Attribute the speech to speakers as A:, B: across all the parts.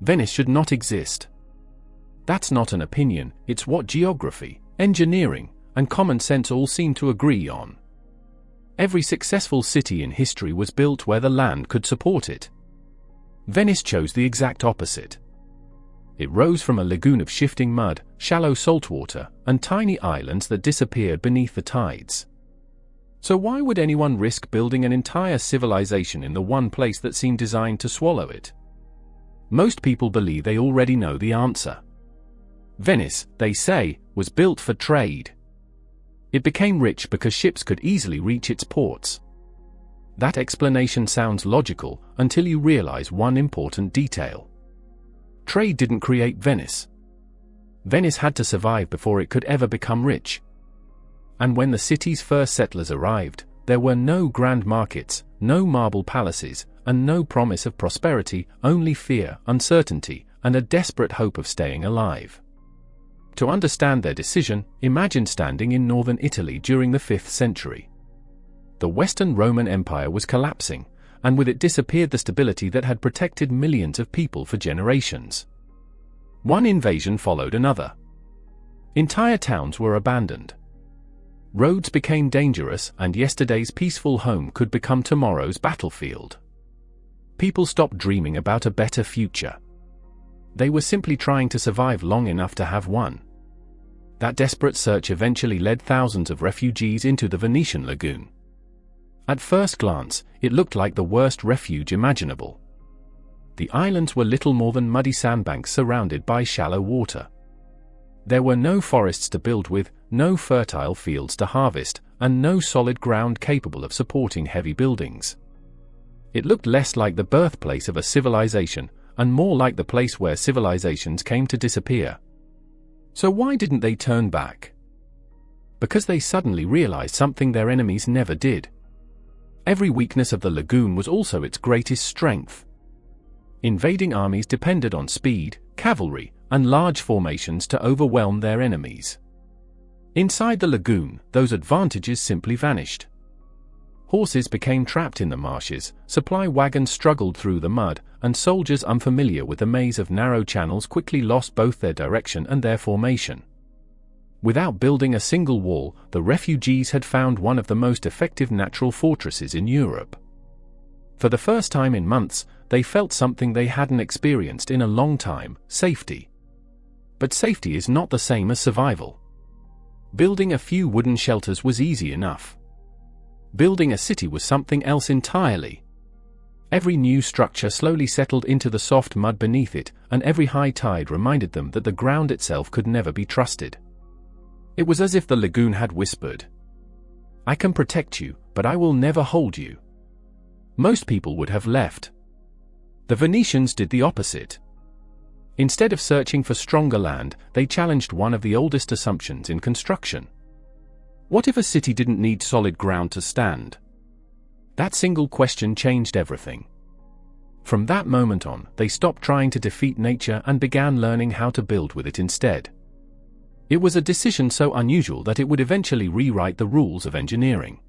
A: Venice should not exist. That's not an opinion, it's what geography, engineering, and common sense all seem to agree on. Every successful city in history was built where the land could support it. Venice chose the exact opposite. It rose from a lagoon of shifting mud, shallow saltwater, and tiny islands that disappeared beneath the tides. So why would anyone risk building an entire civilization in the one place that seemed designed to swallow it? Most people believe they already know the answer. Venice, they say, was built for trade. It became rich because ships could easily reach its ports. That explanation sounds logical until you realize one important detail. Trade didn't create Venice. Venice had to survive before it could ever become rich. And when the city's first settlers arrived, there were no grand markets, no marble palaces, and no promise of prosperity, only fear, uncertainty, and a desperate hope of staying alive. To understand their decision, imagine standing in northern Italy during the 5th century. The Western Roman Empire was collapsing, and with it disappeared the stability that had protected millions of people for generations. One invasion followed another. Entire towns were abandoned. Roads became dangerous, and yesterday's peaceful home could become tomorrow's battlefield. People stopped dreaming about a better future. They were simply trying to survive long enough to have one. That desperate search eventually led thousands of refugees into the Venetian lagoon. At first glance, it looked like the worst refuge imaginable. The islands were little more than muddy sandbanks surrounded by shallow water. There were no forests to build with, no fertile fields to harvest, and no solid ground capable of supporting heavy buildings. It looked less like the birthplace of a civilization, and more like the place where civilizations came to disappear. So why didn't they turn back? Because they suddenly realized something their enemies never did. Every weakness of the lagoon was also its greatest strength. Invading armies depended on speed, cavalry, and large formations to overwhelm their enemies. Inside the lagoon, those advantages simply vanished. Horses became trapped in the marshes, supply wagons struggled through the mud, and soldiers unfamiliar with the maze of narrow channels quickly lost both their direction and their formation. Without building a single wall, the refugees had found one of the most effective natural fortresses in Europe. For the first time in months, they felt something they hadn't experienced in a long time: safety. But safety is not the same as survival. Building a few wooden shelters was easy enough. Building a city was something else entirely. Every new structure slowly settled into the soft mud beneath it, and every high tide reminded them that the ground itself could never be trusted. It was as if the lagoon had whispered, "I can protect you, but I will never hold you." Most people would have left. The Venetians did the opposite. Instead of searching for stronger land, they challenged one of the oldest assumptions in construction. What if a city didn't need solid ground to stand? That single question changed everything. From that moment on, they stopped trying to defeat nature and began learning how to build with it instead. It was a decision so unusual that it would eventually rewrite the rules of engineering.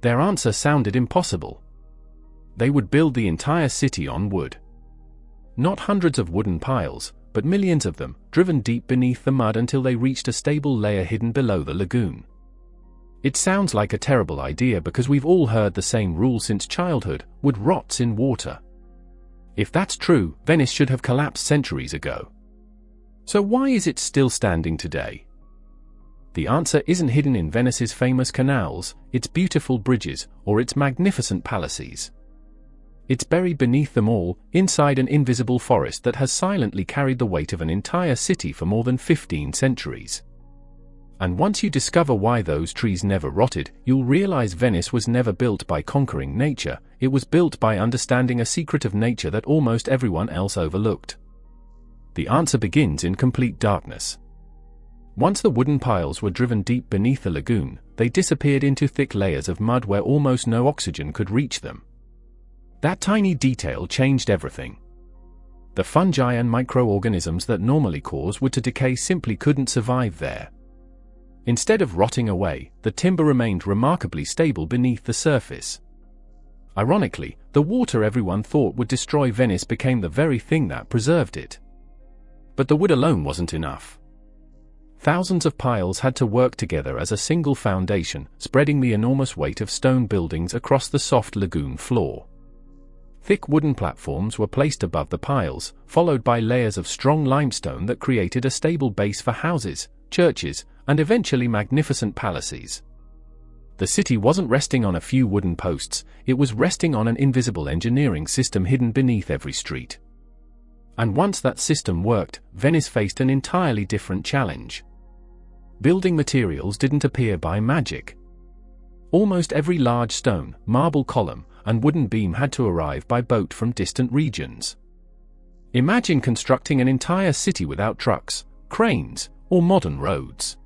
A: Their answer sounded impossible. They would build the entire city on wood. Not hundreds of wooden piles, but millions of them, driven deep beneath the mud until they reached a stable layer hidden below the lagoon. It sounds like a terrible idea because we've all heard the same rule since childhood: wood rots in water. If that's true, Venice should have collapsed centuries ago. So why is it still standing today? The answer isn't hidden in Venice's famous canals, its beautiful bridges, or its magnificent palaces. It's buried beneath them all, inside an invisible forest that has silently carried the weight of an entire city for more than 15 centuries. And once you discover why those trees never rotted, you'll realize Venice was never built by conquering nature, it was built by understanding a secret of nature that almost everyone else overlooked. The answer begins in complete darkness. Once the wooden piles were driven deep beneath the lagoon, they disappeared into thick layers of mud where almost no oxygen could reach them. That tiny detail changed everything. The fungi and microorganisms that normally cause wood to decay simply couldn't survive there. Instead of rotting away, the timber remained remarkably stable beneath the surface. Ironically, The water everyone thought would destroy Venice became the very thing that preserved it. But the wood alone wasn't enough. Thousands of piles had to work together as a single foundation, spreading the enormous weight of stone buildings across the soft lagoon floor. Thick wooden platforms were placed above the piles, followed by layers of strong limestone that created a stable base for houses, churches, and eventually magnificent palaces. The city wasn't resting on a few wooden posts, it was resting on an invisible engineering system hidden beneath every street. And once that system worked, Venice faced an entirely different challenge. Building materials didn't appear by magic. Almost every large stone, marble column, and wooden beam had to arrive by boat from distant regions. Imagine constructing an entire city without trucks, cranes, or modern roads.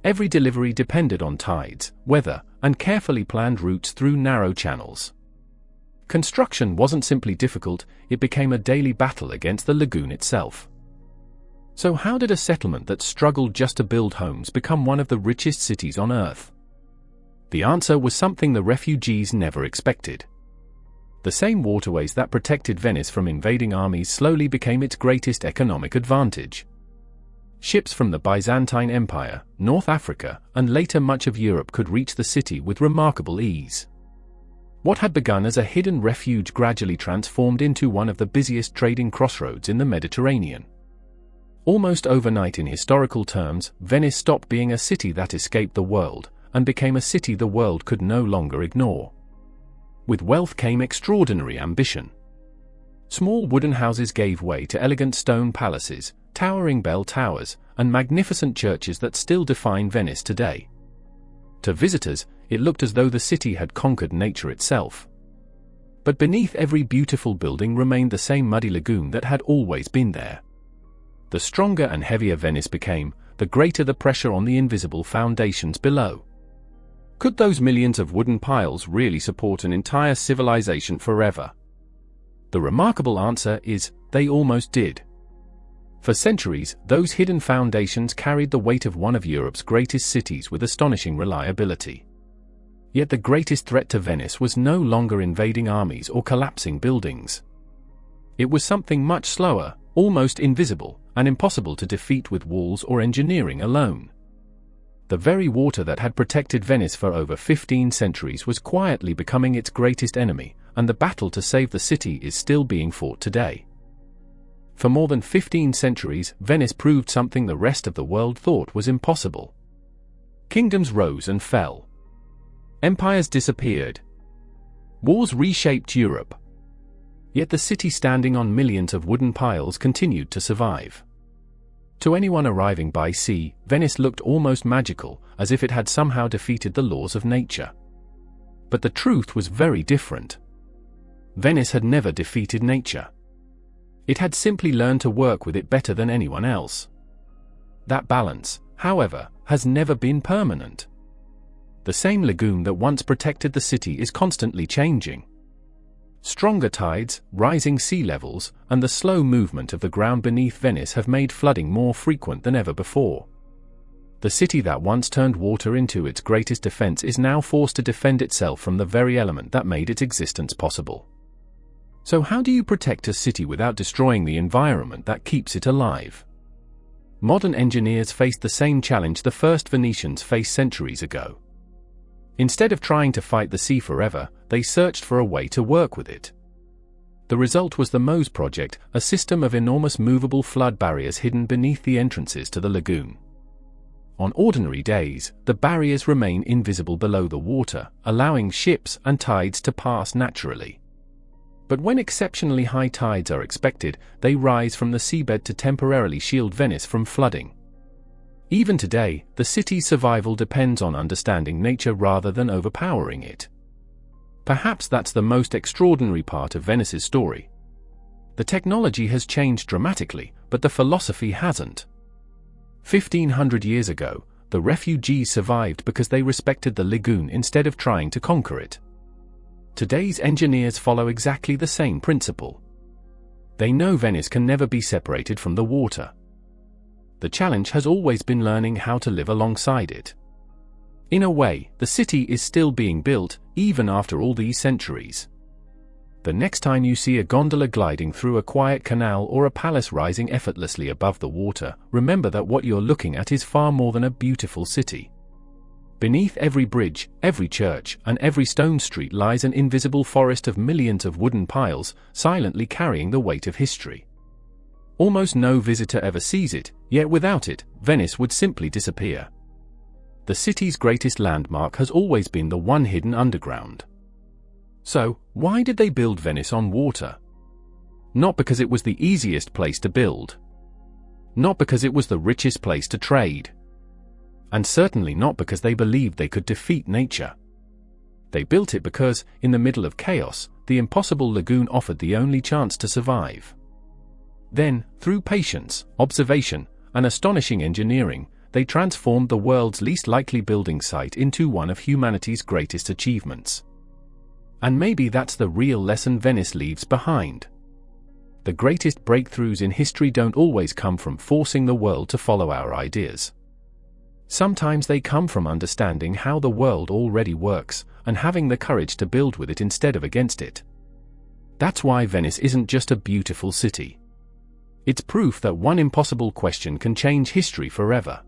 A: Every delivery depended on tides, weather, and carefully planned routes through narrow channels. Construction wasn't simply difficult, it became a daily battle against the lagoon itself. So how did a settlement that struggled just to build homes become one of the richest cities on Earth? The answer was something the refugees never expected. The same waterways that protected Venice from invading armies slowly became its greatest economic advantage. Ships from the Byzantine Empire, North Africa, and later much of Europe could reach the city with remarkable ease. What had begun as a hidden refuge gradually transformed into one of the busiest trading crossroads in the Mediterranean. Almost overnight in historical terms, Venice stopped being a city that escaped the world, and became a city the world could no longer ignore. With wealth came extraordinary ambition. Small wooden houses gave way to elegant stone palaces, towering bell towers, and magnificent churches that still define Venice today. To visitors, it looked as though the city had conquered nature itself. But beneath every beautiful building remained the same muddy lagoon that had always been there. The stronger and heavier Venice became, the greater the pressure on the invisible foundations below. Could those millions of wooden piles really support an entire civilization forever? The remarkable answer is, they almost did. For centuries, those hidden foundations carried the weight of one of Europe's greatest cities with astonishing reliability. Yet the greatest threat to Venice was no longer invading armies or collapsing buildings. It was something much slower, almost invisible, and impossible to defeat with walls or engineering alone. The very water that had protected Venice for over 15 centuries was quietly becoming its greatest enemy, and the battle to save the city is still being fought today. For more than 15 centuries, Venice proved something the rest of the world thought was impossible. Kingdoms rose and fell. Empires disappeared. Wars reshaped Europe. Yet the city standing on millions of wooden piles continued to survive. To anyone arriving by sea, Venice looked almost magical, as if it had somehow defeated the laws of nature. But the truth was very different. Venice had never defeated nature. It had simply learned to work with it better than anyone else. That balance, however, has never been permanent. The same lagoon that once protected the city is constantly changing. Stronger tides, rising sea levels, and the slow movement of the ground beneath Venice have made flooding more frequent than ever before. The city that once turned water into its greatest defense is now forced to defend itself from the very element that made its existence possible. So how do you protect a city without destroying the environment that keeps it alive? Modern engineers faced the same challenge the first Venetians faced centuries ago. Instead of trying to fight the sea forever, they searched for a way to work with it. The result was the Mose project, a system of enormous movable flood barriers hidden beneath the entrances to the lagoon. On ordinary days, the barriers remain invisible below the water, allowing ships and tides to pass naturally. But when exceptionally high tides are expected, they rise from the seabed to temporarily shield Venice from flooding. Even today, the city's survival depends on understanding nature rather than overpowering it. Perhaps that's the most extraordinary part of Venice's story. The technology has changed dramatically, but the philosophy hasn't. 1500 years ago, the refugees survived because they respected the lagoon instead of trying to conquer it. Today's engineers follow exactly the same principle. They know Venice can never be separated from the water. The challenge has always been learning how to live alongside it. In a way, the city is still being built, even after all these centuries. The next time you see a gondola gliding through a quiet canal or a palace rising effortlessly above the water, remember that what you're looking at is far more than a beautiful city. Beneath every bridge, every church, and every stone street lies an invisible forest of millions of wooden piles, silently carrying the weight of history. Almost no visitor ever sees it, yet without it, Venice would simply disappear. The city's greatest landmark has always been the one hidden underground. So, why did they build Venice on water? Not because it was the easiest place to build. Not because it was the richest place to trade. And certainly not because they believed they could defeat nature. They built it because, in the middle of chaos, the impossible lagoon offered the only chance to survive. Then, through patience, observation, and astonishing engineering, they transformed the world's least likely building site into one of humanity's greatest achievements. And maybe that's the real lesson Venice leaves behind. The greatest breakthroughs in history don't always come from forcing the world to follow our ideas. Sometimes they come from understanding how the world already works, and having the courage to build with it instead of against it. That's why Venice isn't just a beautiful city. It's proof that one impossible question can change history forever.